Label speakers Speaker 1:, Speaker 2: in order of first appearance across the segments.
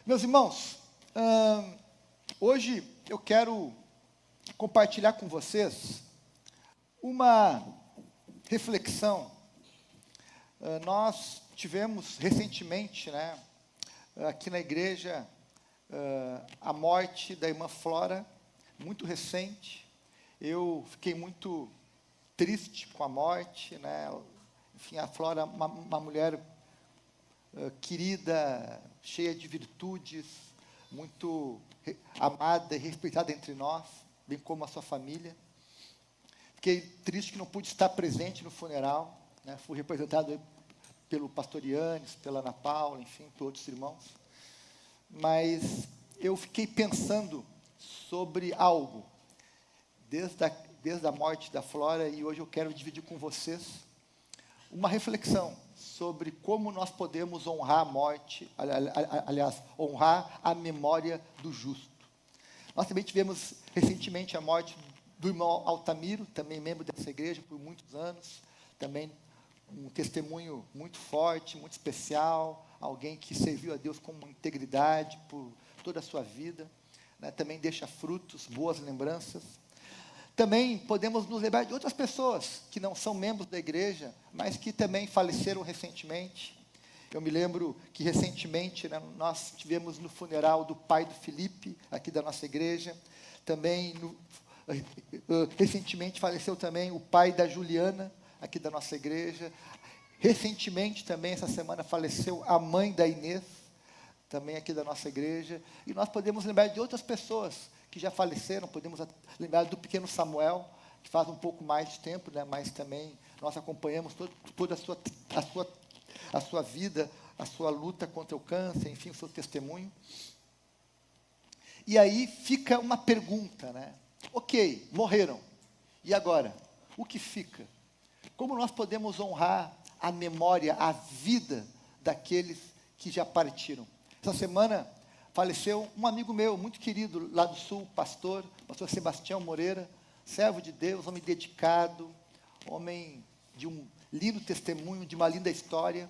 Speaker 1: Meus irmãos, hoje eu quero compartilhar com vocês uma reflexão. Nós tivemos recentemente, aqui na igreja, a morte da irmã Flora, muito recente. Eu fiquei muito triste com a morte, Enfim, a Flora, uma mulher querida, cheia de virtudes, muito amada e respeitada entre nós, bem como a sua família. Fiquei triste que não pude estar presente no funeral, Fui representado pelo pastor Yannis, pela Ana Paula, enfim, por outros irmãos. Mas eu fiquei pensando sobre algo, desde a morte da Flora, e hoje eu quero dividir com vocês uma reflexão sobre como nós podemos honrar a morte, aliás, honrar a memória do justo. Nós também tivemos recentemente a morte do irmão Altamiro, também membro dessa igreja por muitos anos, também um testemunho muito forte, muito especial, alguém que serviu a Deus com integridade por toda a sua vida, também deixa frutos, boas lembranças. Também podemos nos lembrar de outras pessoas que não são membros da igreja, mas que também faleceram recentemente. Eu me lembro que recentemente nós tivemos no funeral do pai do Felipe, aqui da nossa igreja. Também, recentemente faleceu também o pai da Juliana, aqui da nossa igreja. Recentemente também, essa semana, faleceu a mãe da Inês, também aqui da nossa igreja. E nós podemos lembrar de outras pessoas que já faleceram, podemos lembrar do pequeno Samuel, que faz um pouco mais de tempo, mas também nós acompanhamos toda a sua vida, a sua luta contra o câncer, enfim, o seu testemunho. E aí fica uma pergunta, Ok, morreram, e agora? O que fica? Como nós podemos honrar a memória, a vida daqueles que já partiram? Essa semana faleceu um amigo meu, muito querido, lá do sul, pastor Sebastião Moreira, servo de Deus, homem dedicado, homem de um lindo testemunho, de uma linda história.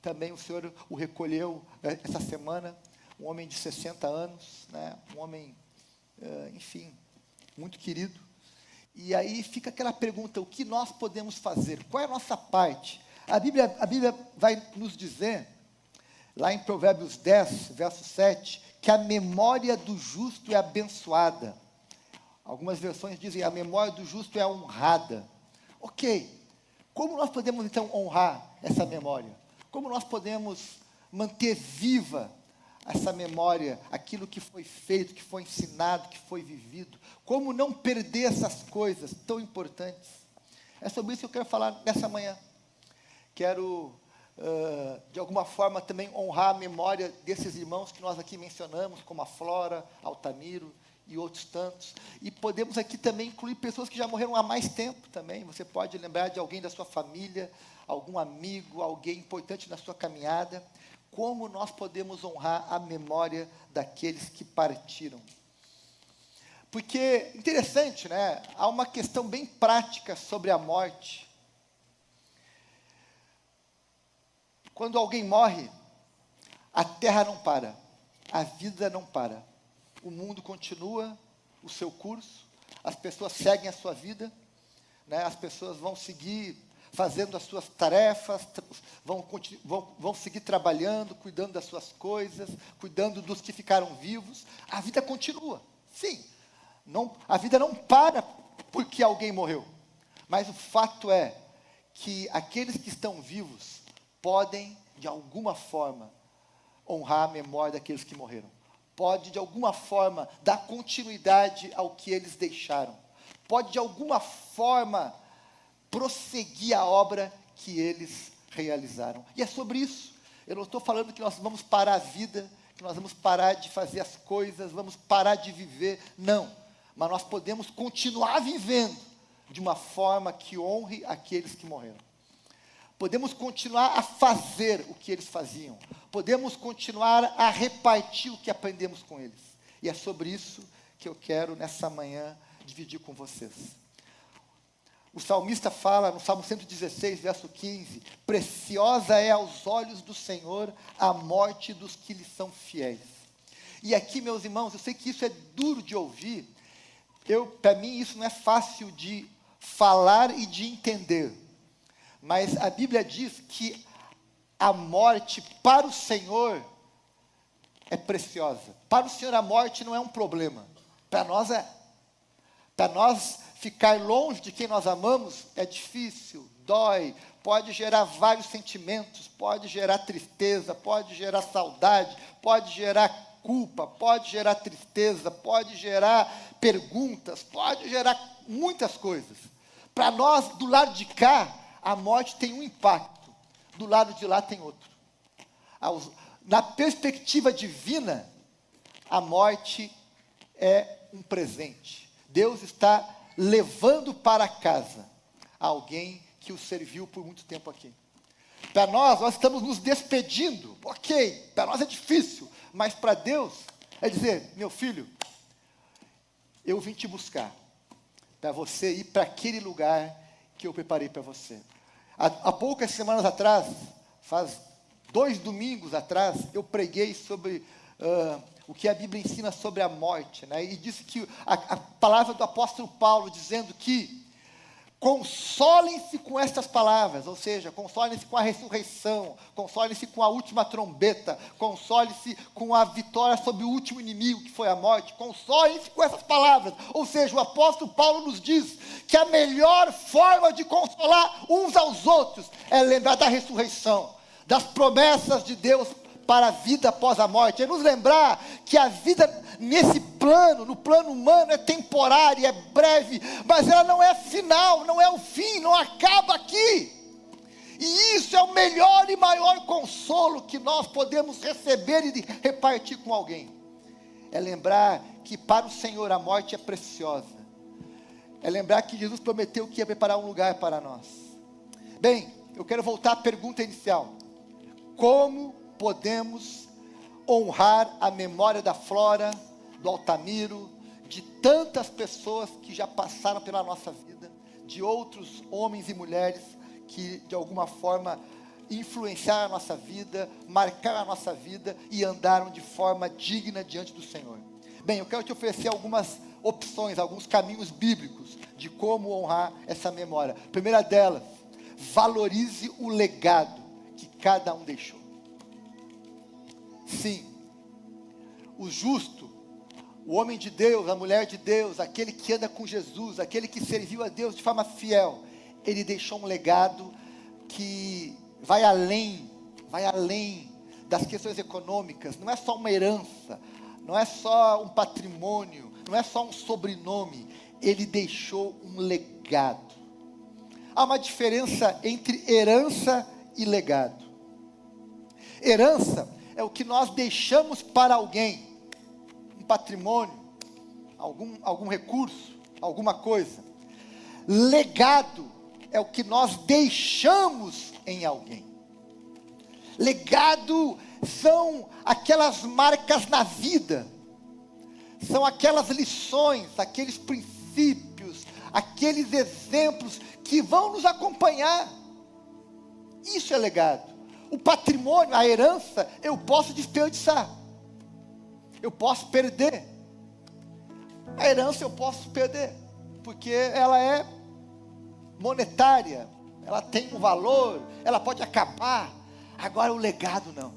Speaker 1: Também o Senhor o recolheu essa semana, um homem de 60 anos, um homem, enfim, muito querido. E aí fica aquela pergunta, o que nós podemos fazer? Qual é a nossa parte? A Bíblia vai nos dizer, lá em Provérbios 10, verso 7, que a memória do justo é abençoada. Algumas versões dizem, a memória do justo é honrada. Ok, como nós podemos então honrar essa memória? Como nós podemos manter viva essa memória, aquilo que foi feito, que foi ensinado, que foi vivido? Como não perder essas coisas tão importantes? É sobre isso que eu quero falar nessa manhã. Quero, de alguma forma, também honrar a memória desses irmãos que nós aqui mencionamos, como a Flora, Altamiro e outros tantos. E podemos aqui também incluir pessoas que já morreram há mais tempo também. Você pode lembrar de alguém da sua família, algum amigo, alguém importante na sua caminhada. Como nós podemos honrar a memória daqueles que partiram? Porque, interessante, há uma questão bem prática sobre a morte. Quando alguém morre, a terra não para, a vida não para. O mundo continua o seu curso, as pessoas seguem a sua vida, as pessoas vão seguir fazendo as suas tarefas, vão seguir trabalhando, cuidando das suas coisas, cuidando dos que ficaram vivos. A vida continua, sim. A vida não para porque alguém morreu. Mas o fato é que aqueles que estão vivos podem, de alguma forma, honrar a memória daqueles que morreram. Pode, de alguma forma, dar continuidade ao que eles deixaram. Pode, de alguma forma, prosseguir a obra que eles realizaram. E é sobre isso. Eu não estou falando que nós vamos parar a vida, que nós vamos parar de fazer as coisas, vamos parar de viver. Não. Mas nós podemos continuar vivendo de uma forma que honre aqueles que morreram. Podemos continuar a fazer o que eles faziam. Podemos continuar a repartir o que aprendemos com eles. E é sobre isso que eu quero, nessa manhã, dividir com vocês. O salmista fala no Salmo 116, verso 15: preciosa é aos olhos do Senhor a morte dos que lhe são fiéis. E aqui, meus irmãos, eu sei que isso é duro de ouvir, para mim isso não é fácil de falar e de entender, mas a Bíblia diz que a morte para o Senhor é preciosa. Para o Senhor a morte não é um problema, para nós é. Para nós ficar longe de quem nós amamos é difícil, dói, pode gerar vários sentimentos, pode gerar tristeza, pode gerar saudade, pode gerar culpa, pode gerar tristeza, pode gerar perguntas, pode gerar muitas coisas. Para nós, do lado de cá, a morte tem um impacto, do lado de lá tem outro. Na perspectiva divina, a morte é um presente. Deus está levando para casa alguém que o serviu por muito tempo aqui. Para nós estamos nos despedindo, ok, para nós é difícil, mas para Deus é dizer: meu filho, eu vim te buscar, para você ir para aquele lugar que eu preparei para você. Há poucas semanas atrás, faz 2 domingos atrás, eu preguei sobre o que a Bíblia ensina sobre a morte, né? E disse que a palavra do apóstolo Paulo dizendo que consolem-se com estas palavras, ou seja, consolem-se com a ressurreição, consolem-se com a última trombeta, consolem-se com a vitória sobre o último inimigo que foi a morte, consolem-se com essas palavras. Ou seja, o apóstolo Paulo nos diz que a melhor forma de consolar uns aos outros é lembrar da ressurreição, das promessas de Deus para a vida após a morte, é nos lembrar que a vida nesse plano, no plano humano, é temporária, é breve, mas ela não é final, não é o fim, não acaba aqui. E isso é o melhor e maior consolo que nós podemos receber e repartir com alguém. É lembrar que para o Senhor a morte é preciosa. É lembrar que Jesus prometeu que ia preparar um lugar para nós. Bem, eu quero voltar à pergunta inicial. Como podemos honrar a memória da Flora, do Altamiro, de tantas pessoas que já passaram pela nossa vida, de outros homens e mulheres que de alguma forma influenciaram a nossa vida, marcaram a nossa vida e andaram de forma digna diante do Senhor. Bem, eu quero te oferecer algumas opções, alguns caminhos bíblicos de como honrar essa memória. A primeira delas, valorize o legado que cada um deixou. Sim, o justo, o homem de Deus, a mulher de Deus, aquele que anda com Jesus, aquele que serviu a Deus de forma fiel, ele deixou um legado que vai além das questões econômicas. Não é só uma herança, não é só um patrimônio, não é só um sobrenome, ele deixou um legado. Há uma diferença entre herança e legado. Herança é o que nós deixamos para alguém, um patrimônio, algum recurso, alguma coisa. Legado é o que nós deixamos em alguém. Legado são aquelas marcas na vida, são aquelas lições, aqueles princípios, aqueles exemplos que vão nos acompanhar. Isso é legado. O patrimônio, a herança, eu posso desperdiçar, eu posso perder. A herança eu posso perder, porque ela é monetária, ela tem um valor, ela pode acabar. Agora o legado não.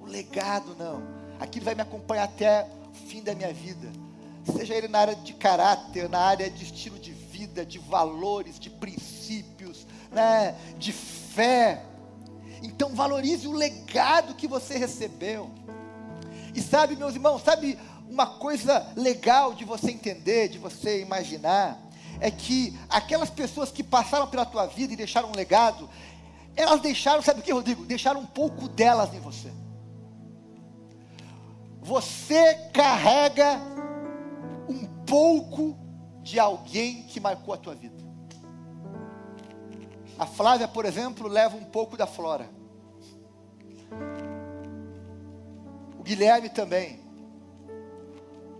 Speaker 1: O legado não. Aquilo vai me acompanhar até o fim da minha vida. Seja ele na área de caráter, na área de estilo de vida, de valores, de princípios, né, de fé. Então valorize o legado que você recebeu. E sabe, meus irmãos, sabe uma coisa legal de você entender, de você imaginar, é que aquelas pessoas que passaram pela tua vida e deixaram um legado, elas deixaram, sabe o que, Rodrigo? Deixaram um pouco delas em você. Você carrega um pouco de alguém que marcou a tua vida. A Flávia, por exemplo, leva um pouco da Flora. O Guilherme também.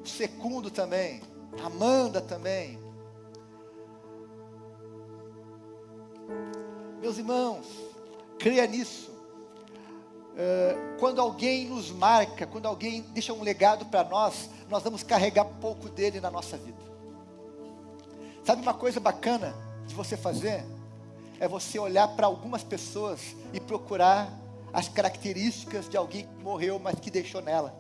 Speaker 1: O Secundo também. A Amanda também. Meus irmãos, creia nisso. Quando alguém nos marca, quando alguém deixa um legado para nós, nós vamos carregar um pouco dele na nossa vida. Sabe uma coisa bacana de você fazer? É você olhar para algumas pessoas e procurar as características de alguém que morreu, mas que deixou nela.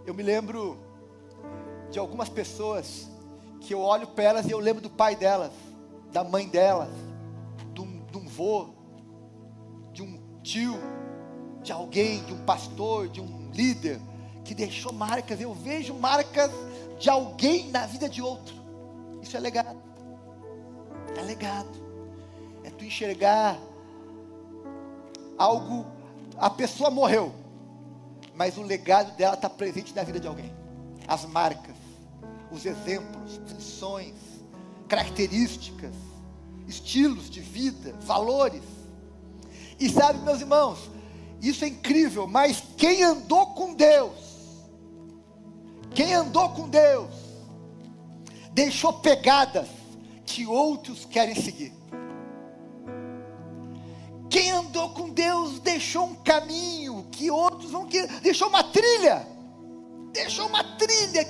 Speaker 1: Eu me lembro de algumas pessoas que eu olho para elas e eu lembro do pai delas, da mãe delas, de um vô, de um tio, de alguém, de um pastor, de um líder, que deixou marcas. Eu vejo marcas de alguém na vida de outro. Isso é legado. É legado. É tu enxergar algo. A pessoa morreu, mas o legado dela está presente na vida de alguém. As marcas, os exemplos, lições, características, estilos de vida, valores. E sabe, meus irmãos, isso é incrível, mas quem andou com Deus, deixou pegadas que outros querem seguir. Quem andou com Deus deixou um caminho que outros vão querer, deixou uma trilha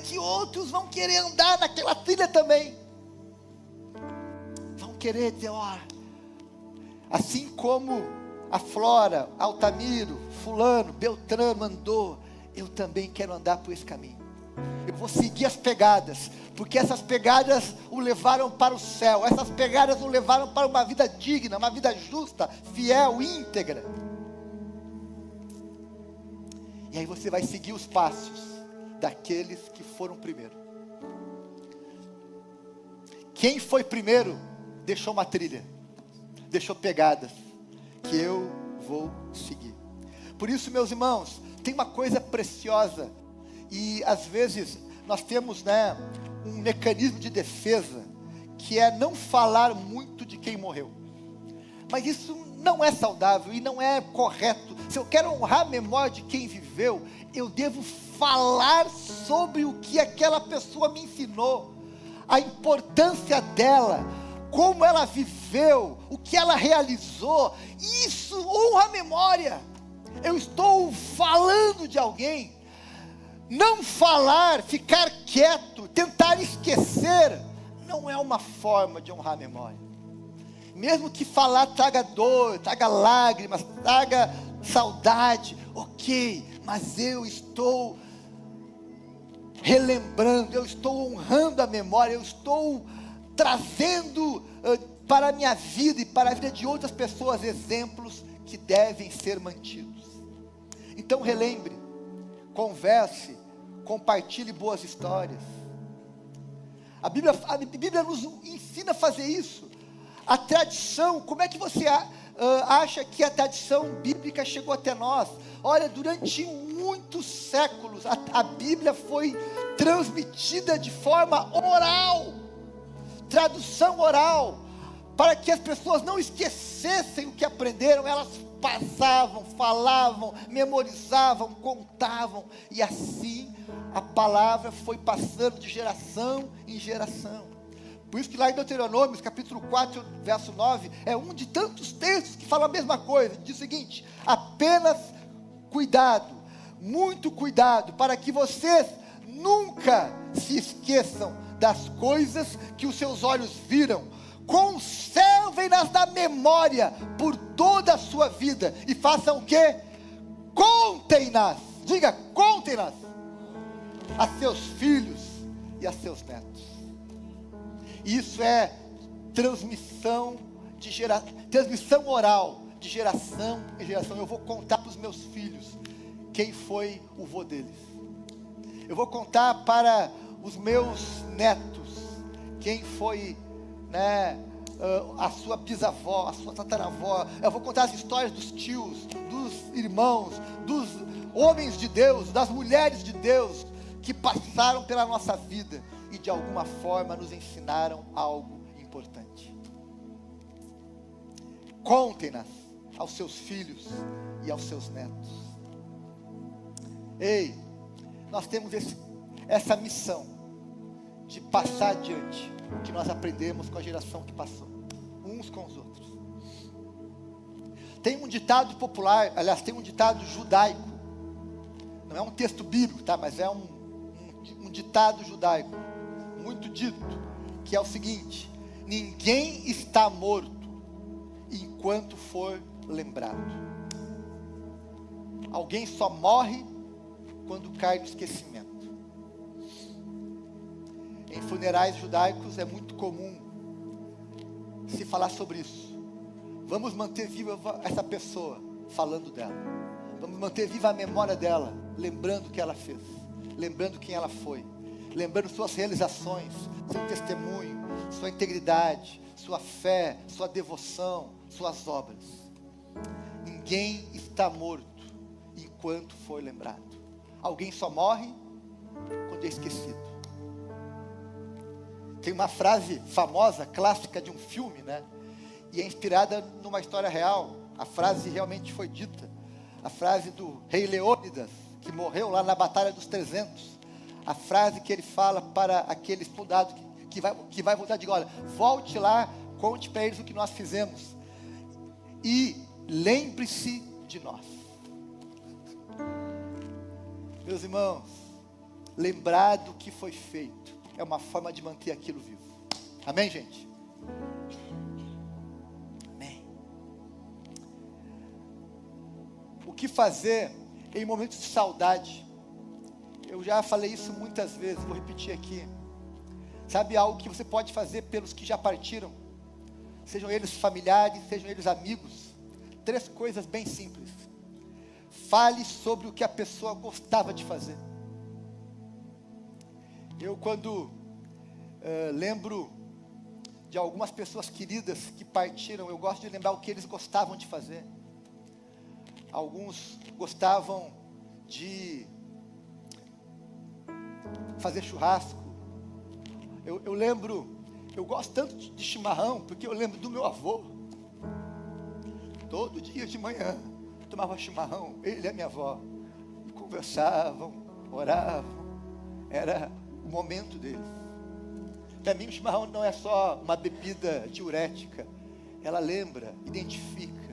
Speaker 1: que outros vão querer andar naquela trilha também. Vão querer dizer, assim como a Flora, Altamiro, fulano, Beltrano andou, eu também quero andar por esse caminho. Eu vou seguir as pegadas, porque essas pegadas o levaram para o céu, essas pegadas o levaram para uma vida digna, uma vida justa, fiel, íntegra. E aí você vai seguir os passos daqueles que foram primeiro. Quem foi primeiro deixou uma trilha, deixou pegadas que eu vou seguir. Por isso, meus irmãos, tem uma coisa preciosa, e às vezes nós temos, um mecanismo de defesa, que é não falar muito de quem morreu. Mas isso não é saudável e não é correto. Se eu quero honrar a memória de quem viveu, eu devo falar sobre o que aquela pessoa me ensinou, a importância dela, como ela viveu, o que ela realizou. Isso honra a memória. Eu estou falando de alguém. Não falar, ficar quieto, tentar esquecer, não é uma forma de honrar a memória. Mesmo que falar traga dor, traga lágrimas, traga saudade, ok, mas eu estou relembrando, eu estou honrando a memória, eu estou trazendo para a minha vida e para a vida de outras pessoas exemplos que devem ser mantidos. Então relembre, converse, compartilhe boas histórias. A Bíblia nos ensina a fazer isso. A tradição, como é que você acha que a tradição bíblica chegou até nós? Olha, durante muitos séculos, a Bíblia foi transmitida de forma oral, tradução oral, para que as pessoas não esquecessem o que aprenderam. Elas passavam, falavam, memorizavam, contavam, e assim a palavra foi passando de geração em geração. Por isso que lá em Deuteronômio, capítulo 4, verso 9, é um de tantos textos que fala a mesma coisa. Diz o seguinte: apenas cuidado, muito cuidado, para que vocês nunca se esqueçam das coisas que os seus olhos viram. Conservem-nas na memória por toda a sua vida. E façam o quê? Contem-nas. Diga, contem-nas a seus filhos e a seus netos. Isso é transmissão oral, de geração em geração. Eu vou contar para os meus filhos quem foi o vô deles. Eu vou contar para os meus netos quem foi, a sua bisavó, a sua tataravó. Eu vou contar as histórias dos tios, dos irmãos, dos homens de Deus, das mulheres de Deus, que passaram pela nossa vida e de alguma forma nos ensinaram algo importante. Contem-nas aos seus filhos e aos seus netos. Ei, nós temos essa missão de passar adiante o que nós aprendemos com a geração que passou, uns com os outros. Tem um ditado popular, aliás, tem um ditado judaico, não é um texto bíblico, tá? Mas é um ditado judaico, muito dito, que é o seguinte: ninguém está morto enquanto for lembrado. Alguém só morre quando cai no esquecimento. Em funerais judaicos é muito comum se falar sobre isso. Vamos manter viva essa pessoa, falando dela. Vamos manter viva a memória dela, lembrando o que ela fez, lembrando quem ela foi, lembrando suas realizações, seu testemunho, sua integridade, sua fé, sua devoção, suas obras. Ninguém está morto enquanto for lembrado. Alguém só morre quando é esquecido. Tem uma frase famosa, clássica de um filme, né? E é inspirada numa história real. A frase realmente foi dita. A frase do rei Leônidas, que morreu lá na Batalha dos 300. A frase que ele fala para aquele soldado que vai voltar, diga: olha, volte lá, conte para eles o que nós fizemos. E lembre-se de nós. Meus irmãos, lembrar do que foi feito é uma forma de manter aquilo vivo. Amém, gente? Amém. O que fazer em momentos de saudade? Eu já falei isso muitas vezes, vou repetir aqui. Sabe algo que você pode fazer pelos que já partiram? Sejam eles familiares, sejam eles amigos. 3 coisas bem simples. Fale sobre o que a pessoa gostava de fazer. Eu, quando lembro de algumas pessoas queridas que partiram, eu gosto de lembrar o que eles gostavam de fazer. Alguns gostavam de fazer churrasco. Eu lembro, eu gosto tanto de chimarrão, porque eu lembro do meu avô. Todo dia de manhã tomava chimarrão, ele e a minha avó, conversavam, oravam, era o momento deles. Para mim o chimarrão não é só uma bebida diurética, ela lembra, identifica.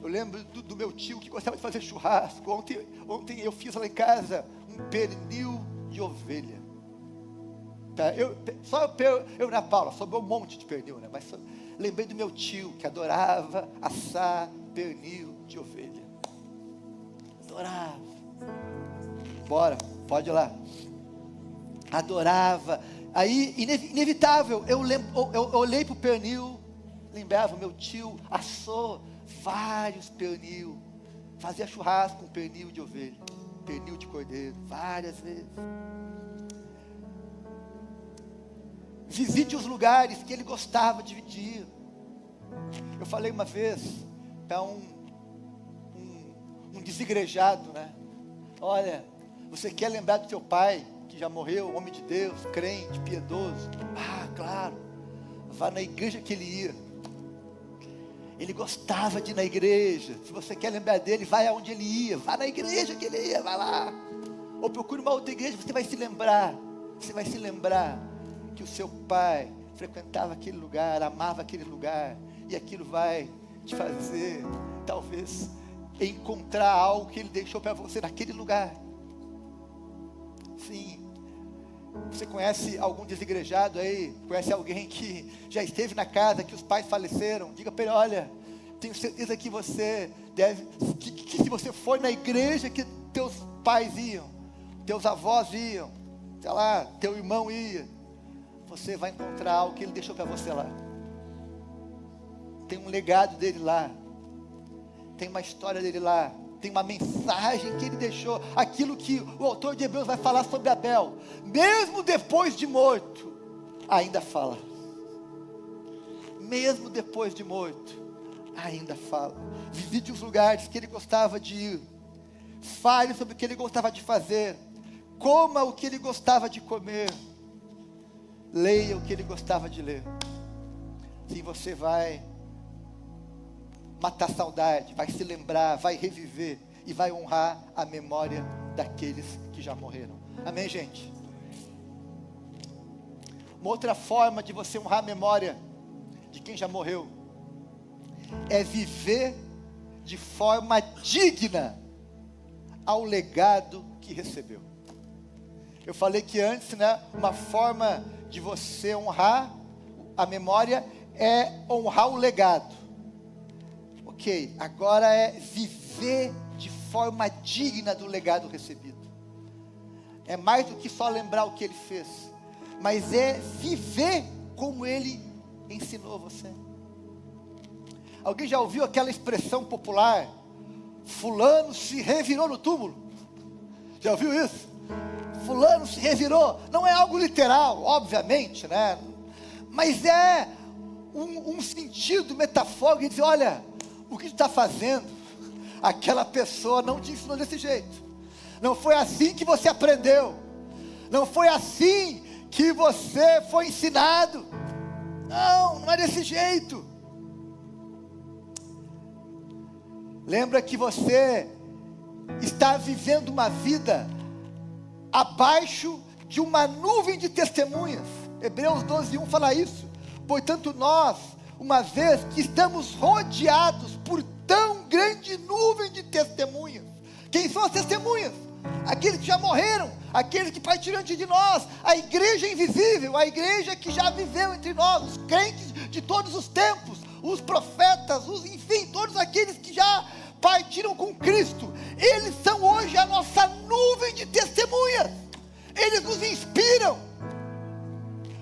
Speaker 1: Eu lembro do meu tio que gostava de fazer churrasco. Ontem eu fiz lá em casa um pernil de ovelha. Eu na Paula, sobrou um monte de pernil, né? Mas lembrei do meu tio que adorava assar pernil de ovelha. Adorava. Bora, pode ir lá. Adorava. Aí, inevitável, eu olhei para o pernil, lembrava, meu tio assou vários pernil, fazia churrasco com pernil de ovelha, pernil de cordeiro, várias vezes. Visite os lugares que ele gostava de ir. Eu falei uma vez para um desigrejado, né? Olha, você quer lembrar do teu pai, que já morreu, homem de Deus, crente, piedoso? Ah, claro, vá na igreja que ele ia. Ele gostava de ir na igreja. Se você quer lembrar dele, vai aonde ele ia, vá na igreja que ele ia, vai lá. Ou procure uma outra igreja, você vai se lembrar que o seu pai frequentava aquele lugar, amava aquele lugar, e aquilo vai te fazer, talvez, encontrar algo que ele deixou para você naquele lugar. Sim. Você conhece algum desigrejado aí? Conhece alguém que já esteve na casa, que os pais faleceram? Diga para ele: olha, tenho certeza que você deve, que se você for na igreja que teus pais iam, teus avós iam, sei lá, teu irmão ia, você vai encontrar algo que ele deixou para você lá. Tem um legado dele lá, tem uma história dele lá, tem uma mensagem que ele deixou, aquilo que o autor de Hebreus vai falar sobre Abel, mesmo depois de morto, ainda fala. Mesmo depois de morto, ainda fala. Visite os lugares que ele gostava de ir, fale sobre o que ele gostava de fazer, coma o que ele gostava de comer, leia o que ele gostava de ler. Sim, você vai matar saudade, vai se lembrar, vai reviver e vai honrar a memória daqueles que já morreram. Amém, gente? Uma outra forma de você honrar a memória de quem já morreu é viver de forma digna ao legado que recebeu. Eu falei que antes, né, uma forma de você honrar a memória é honrar o legado. Ok, agora é viver de forma digna do legado recebido. É mais do que só lembrar o que ele fez, mas é viver como ele ensinou você. Alguém já ouviu aquela expressão popular? Fulano se revirou no túmulo. Já ouviu isso? Fulano se revirou. Não é algo literal, obviamente, né? Mas é um sentido metafórico de dizer, olha, o que tu está fazendo, aquela pessoa não te ensinou desse jeito. Não foi assim que você aprendeu. Não foi assim que você foi ensinado. Não é desse jeito. Lembra que você está vivendo uma vida abaixo de uma nuvem de testemunhas. Hebreus 12:1 fala isso. Portanto nós, uma vez que estamos rodeados por tão grande nuvem de testemunhas. Quem são as testemunhas? Aqueles que já morreram, aqueles que partiram antes de nós, a igreja invisível, a igreja que já viveu entre nós, os crentes de todos os tempos, os profetas, enfim, todos aqueles que já partiram com Cristo. Eles são hoje a nossa nuvem de testemunhas. Eles nos inspiram.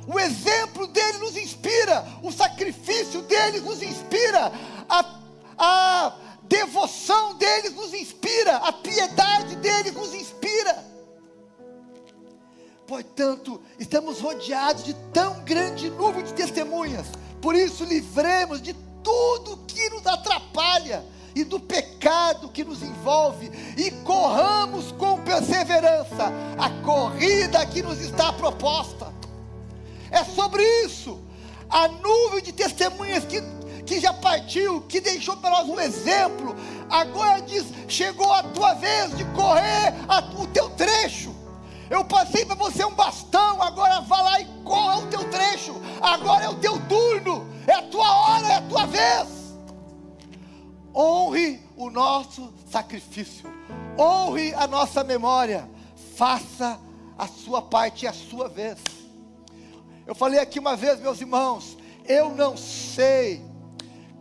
Speaker 1: O exemplo deles nos inspira, o sacrifício deles nos inspira, a devoção deles nos inspira, a piedade deles nos inspira. Portanto, estamos rodeados de tão grande nuvem de testemunhas. Por isso, livremos de tudo que nos atrapalha e do pecado que nos envolve, e corramos com perseverança a corrida que nos está proposta. É sobre isso. A nuvem de testemunhas que já partiu, que deixou para nós um exemplo, agora diz, chegou a tua vez de correr o teu trecho. Eu passei para você um bastão, agora vá lá e corra o teu trecho. Agora é o teu turno, é a tua hora, é a tua vez. Honre o nosso sacrifício, honre a nossa memória, faça a sua parte e a sua vez. Eu falei aqui uma vez, meus irmãos, eu não sei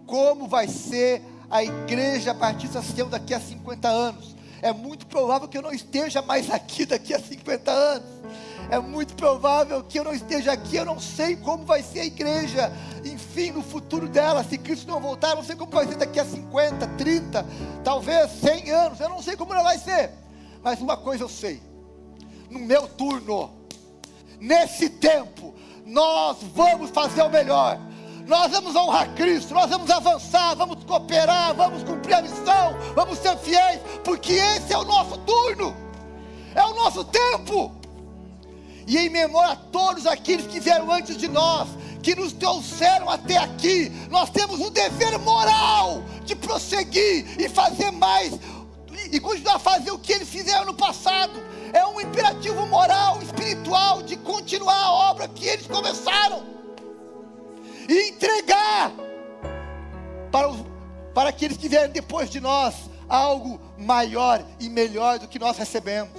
Speaker 1: como vai ser a igreja Batista Sião daqui a 50 anos. É muito provável que eu não esteja mais aqui daqui a 50 anos. É muito provável que eu não esteja aqui. Eu não sei como vai ser a igreja, enfim, no futuro dela. Se Cristo não voltar, eu não sei como vai ser daqui a 50, 30, talvez 100 anos. Eu não sei como ela vai ser. Mas uma coisa eu sei: no meu turno, nesse tempo, nós vamos fazer o melhor. Nós vamos honrar Cristo, nós vamos avançar, vamos cooperar, vamos cumprir a missão, vamos ser fiéis, porque esse é o nosso turno, é o nosso tempo. E em memória a todos aqueles que vieram antes de nós, que nos trouxeram até aqui, nós temos um dever moral de prosseguir e fazer mais, e continuar a fazer o que eles fizeram no passado. É um imperativo moral, espiritual, de continuar a obra que eles começaram e entregar para aqueles que vierem depois de nós algo maior e melhor do que nós recebemos.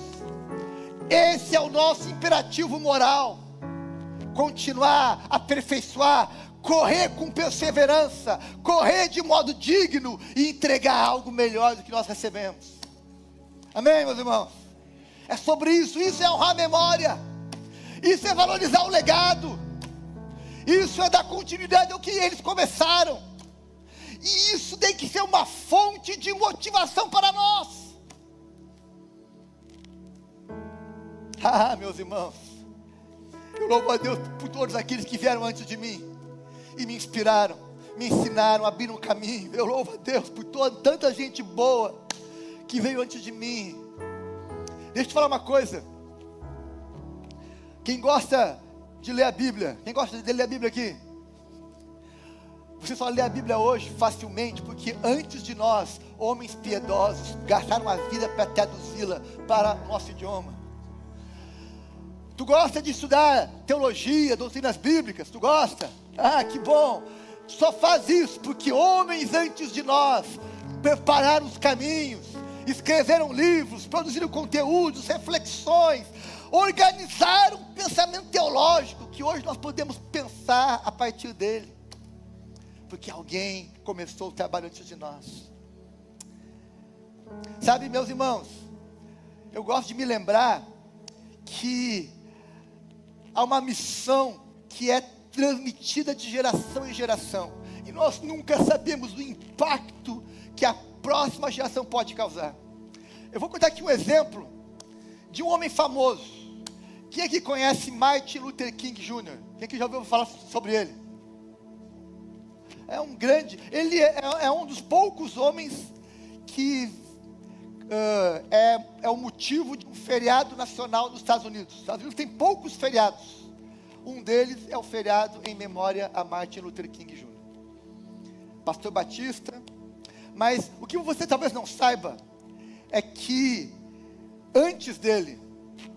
Speaker 1: Esse é o nosso imperativo moral: continuar, aperfeiçoar, correr com perseverança, correr de modo digno e entregar algo melhor do que nós recebemos. Amém, meus irmãos? É sobre isso. Isso é honrar a memória, isso é valorizar o legado, isso é dar continuidade ao que eles começaram, e isso tem que ser uma fonte de motivação para nós. Meus irmãos, eu louvo a Deus por todos aqueles que vieram antes de mim e me inspiraram, me ensinaram, abriram um caminho. Eu louvo a Deus por tanta gente boa que veio antes de mim. Deixa eu te falar uma coisa. Quem gosta de ler a Bíblia, quem gosta de ler a Bíblia aqui? Você só lê a Bíblia hoje facilmente porque antes de nós, homens piedosos gastaram a vida para traduzi-la para o nosso idioma. Tu gosta de estudar teologia, doutrinas bíblicas? Tu gosta? Ah, que bom. Só faz isso porque homens antes de nós prepararam os caminhos, escreveram livros, produziram conteúdos, reflexões, organizaram um pensamento teológico que hoje nós podemos pensar a partir dele. Porque alguém começou o trabalho antes de nós. Sabe, meus irmãos, eu gosto de me lembrar que há uma missão que é transmitida de geração em geração, e nós nunca sabemos o impacto que a próxima geração pode causar. Eu vou contar aqui um exemplo de um homem famoso. Quem aqui conhece Martin Luther King Jr.? Quem aqui já ouviu falar sobre ele? É um grande, ele é um dos poucos homens que é o motivo de um feriado nacional nos Estados Unidos. Os Estados Unidos tem poucos feriados. Um deles é o feriado em memória a Martin Luther King Jr. Pastor Batista. Mas o que você talvez não saiba é que antes dele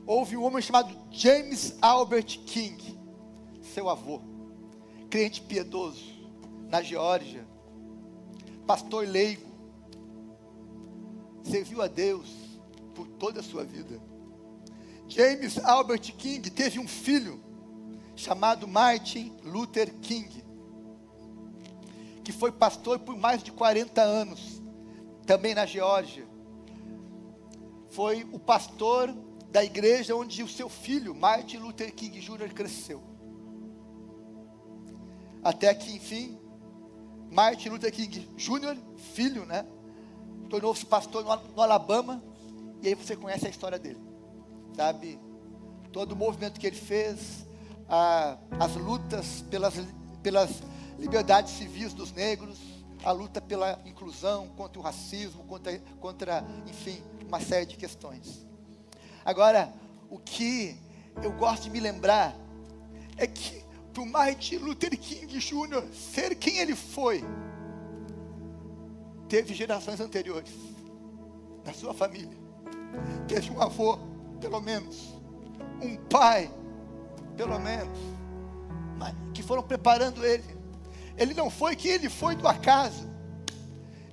Speaker 1: houve um homem chamado James Albert King, seu avô, crente piedoso na Geórgia, pastor leigo, serviu a Deus por toda a sua vida. James Albert King teve um filho chamado Martin Luther King, que foi pastor por mais de 40 anos, também na Geórgia. Foi o pastor da igreja onde o seu filho, Martin Luther King Jr., cresceu. Até que, enfim, Martin Luther King Jr., filho, né, tornou-se pastor no Alabama, e aí você conhece a história dele, sabe? Todo o movimento que ele fez, as lutas pelas liberdades civis dos negros, a luta pela inclusão, contra o racismo, contra, enfim, uma série de questões. Agora, o que eu gosto de me lembrar é que para o Martin Luther King Jr. ser quem ele foi, teve gerações anteriores na sua família. Teve um avô, pelo menos, um pai, pelo menos, que foram preparando ele. Ele não foi quem ele foi do acaso.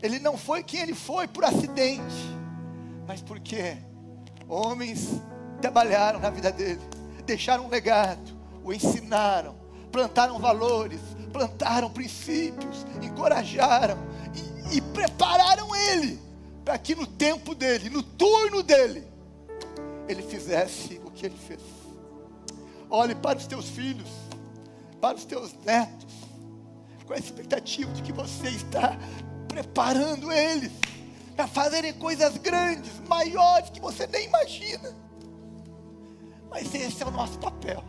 Speaker 1: Ele não foi quem ele foi por acidente, mas porque homens trabalharam na vida dele, deixaram um legado, o ensinaram, plantaram valores, plantaram princípios, encorajaram e prepararam ele para que no tempo dele, no turno dele, ele fizesse o que ele fez. Olhe para os teus filhos, para os teus netos, com a expectativa de que você está preparando eles para fazerem coisas grandes, maiores, que você nem imagina. Mas esse é o nosso papel.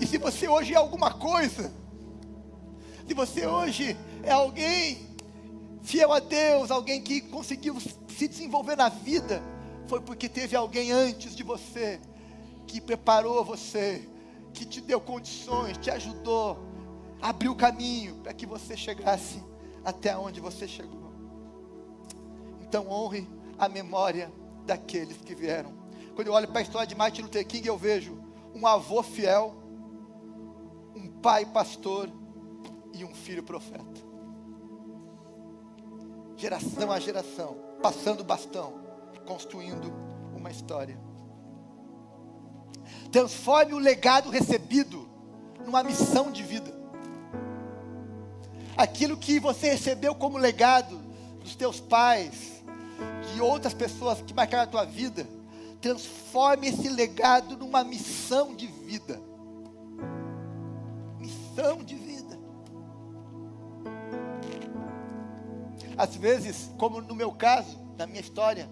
Speaker 1: E se você hoje é alguma coisa, se você hoje é alguém fiel a Deus, alguém que conseguiu se desenvolver na vida, foi porque teve alguém antes de você, que preparou você, que te deu condições, te ajudou, abriu o caminho para que você chegasse até onde você chegou. Então honre a memória daqueles que vieram. Quando eu olho para a história de Martin Luther King, eu vejo um avô fiel, um pai pastor e um filho profeta. Geração a geração, passando o bastão, construindo uma história. Transforme o legado recebido numa missão de vida. Aquilo que você recebeu como legado dos teus pais, de outras pessoas que marcaram a tua vida, transforme esse legado numa missão de vida. Missão de vida. Às vezes, como no meu caso, na minha história,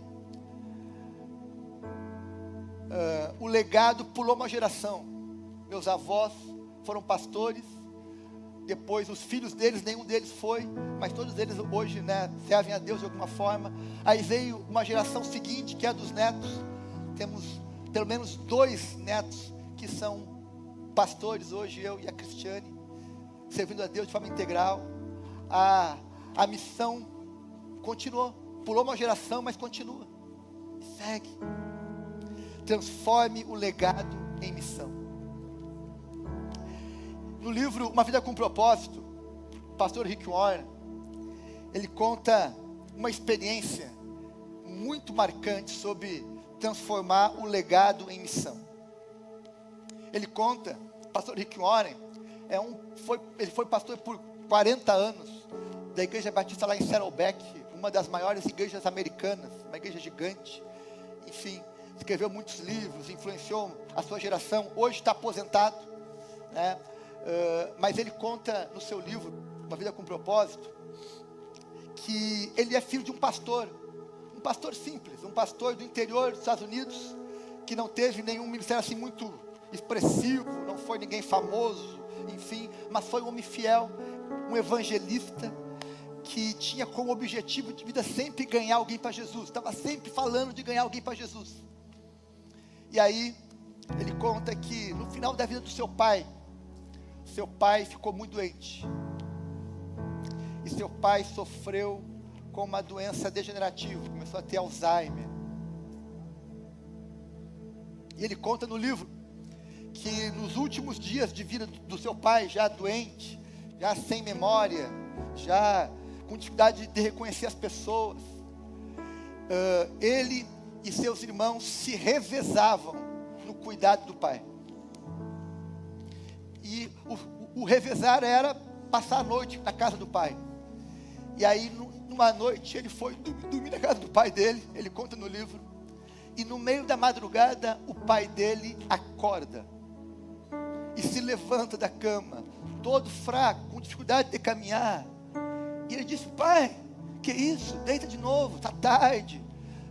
Speaker 1: o legado pulou uma geração. Meus avós foram pastores, depois os filhos deles, nenhum deles foi, mas todos eles hoje, né, servem a Deus de alguma forma. Aí veio uma geração seguinte, que é a dos netos. Temos pelo menos 2 netos que são pastores hoje, eu e a Cristiane, servindo a Deus de forma integral. A missão continuou, pulou uma geração, mas continua, segue. Transforme o legado em missão. No livro Uma Vida com Propósito, o pastor Rick Warren, ele conta uma experiência muito marcante sobre transformar o legado em missão. Ele conta, o pastor Rick Warren, ele foi pastor por 40 anos, da Igreja Batista lá em Saddleback, uma das maiores igrejas americanas, uma igreja gigante. Enfim, escreveu muitos livros, influenciou a sua geração, hoje está aposentado, né? Mas ele conta no seu livro, Uma Vida com Propósito, que ele é filho de um pastor simples, um pastor do interior dos Estados Unidos, que não teve nenhum ministério assim muito expressivo, não foi ninguém famoso, enfim, mas foi um homem fiel, um evangelista, que tinha como objetivo de vida sempre ganhar alguém para Jesus, estava sempre falando de ganhar alguém para Jesus. E aí, ele conta que no final da vida do seu pai ficou muito doente, e seu pai sofreu com uma doença degenerativa, começou a ter Alzheimer. E ele conta no livro que nos últimos dias de vida do seu pai, já doente, já sem memória, já com dificuldade de reconhecer as pessoas, ele e seus irmãos se revezavam no cuidado do pai. E o revezar era passar a noite na casa do pai. E aí, numa noite, ele foi dormir na casa do pai dele, ele conta no livro, e no meio da madrugada, o pai dele acorda, e se levanta da cama, todo fraco, com dificuldade de caminhar, e ele disse: pai, que isso? Deita de novo, está tarde,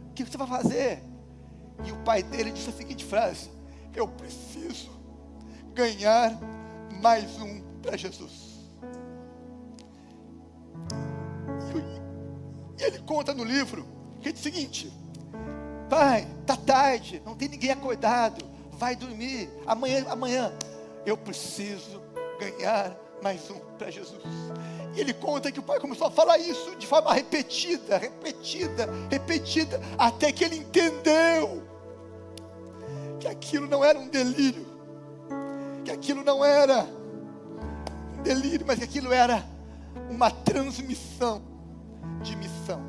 Speaker 1: o que você vai fazer? E o pai dele disse a seguinte frase: eu preciso ganhar mais um para Jesus. E ele conta no livro que diz o seguinte: pai, está tarde, não tem ninguém acordado, vai dormir, amanhã eu preciso ganhar mais um para Jesus. E ele conta que o pai começou a falar isso de forma repetida, até que ele entendeu que aquilo não era um delírio, que aquilo não era um delírio, mas que aquilo era uma transmissão de missão.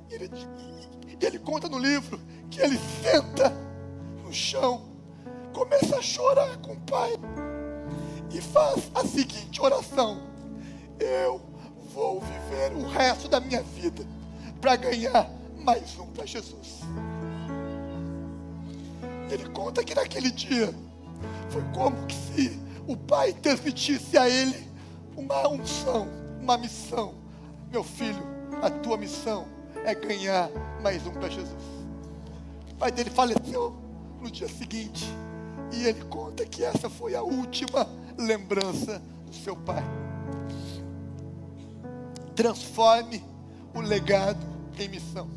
Speaker 1: Ele conta no livro que ele senta no chão, começa a chorar com o pai e faz a seguinte oração: eu vou viver o resto da minha vida para ganhar mais um para Jesus. Ele conta que naquele dia foi como que se o pai transmitisse a ele uma unção, uma missão: meu filho, a tua missão é ganhar mais um para Jesus. O pai dele faleceu no dia seguinte, e ele conta que essa foi a última lembrança do seu pai. Transforme o legado em missão.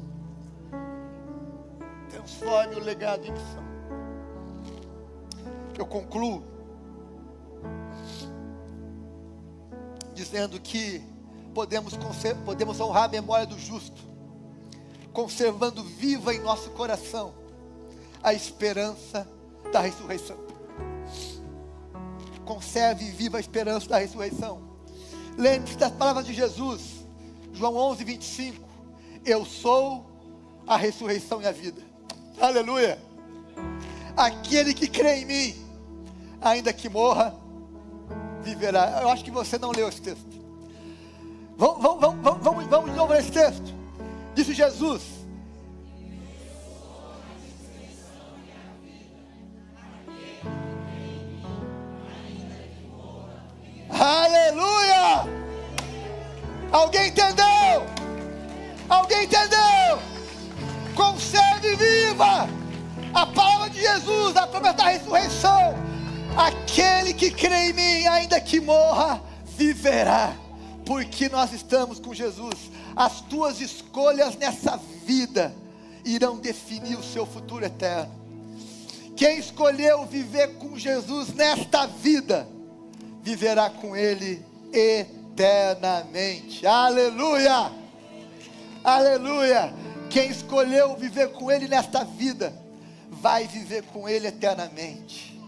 Speaker 1: Transforme o legado em missão. Eu concluo dizendo que podemos honrar a memória do justo, conservando viva em nosso coração a esperança da ressurreição. Conserve viva a esperança da ressurreição. Lembre-se das palavras de Jesus, João 11:25. Eu sou a ressurreição e a vida. Aleluia. Aquele que crê em mim, ainda que morra, viverá. Eu acho que você não leu esse texto. Vamos de novo nesse texto. Disse Jesus: aleluia! Alguém entendeu? Alguém entendeu? Conserve viva a palavra de Jesus, a promessa da ressurreição. Aquele que crê em mim, ainda que morra, viverá. Porque nós estamos com Jesus. As tuas escolhas nessa vida irão definir o seu futuro eterno. Quem escolheu viver com Jesus nesta vida, viverá com Ele eternamente. Aleluia! Aleluia! Quem escolheu viver com Ele nesta vida, vai viver com Ele eternamente.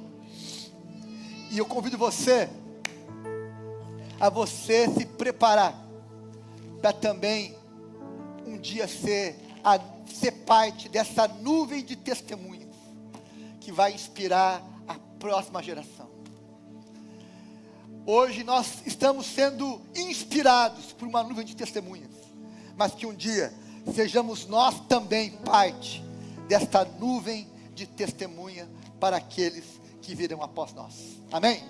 Speaker 1: E eu convido você a você se preparar para também um dia ser parte dessa nuvem de testemunhas que vai inspirar a próxima geração. Hoje nós estamos sendo inspirados por uma nuvem de testemunhas, mas que um dia sejamos nós também parte desta nuvem de testemunha para aqueles que virão após nós. Amém?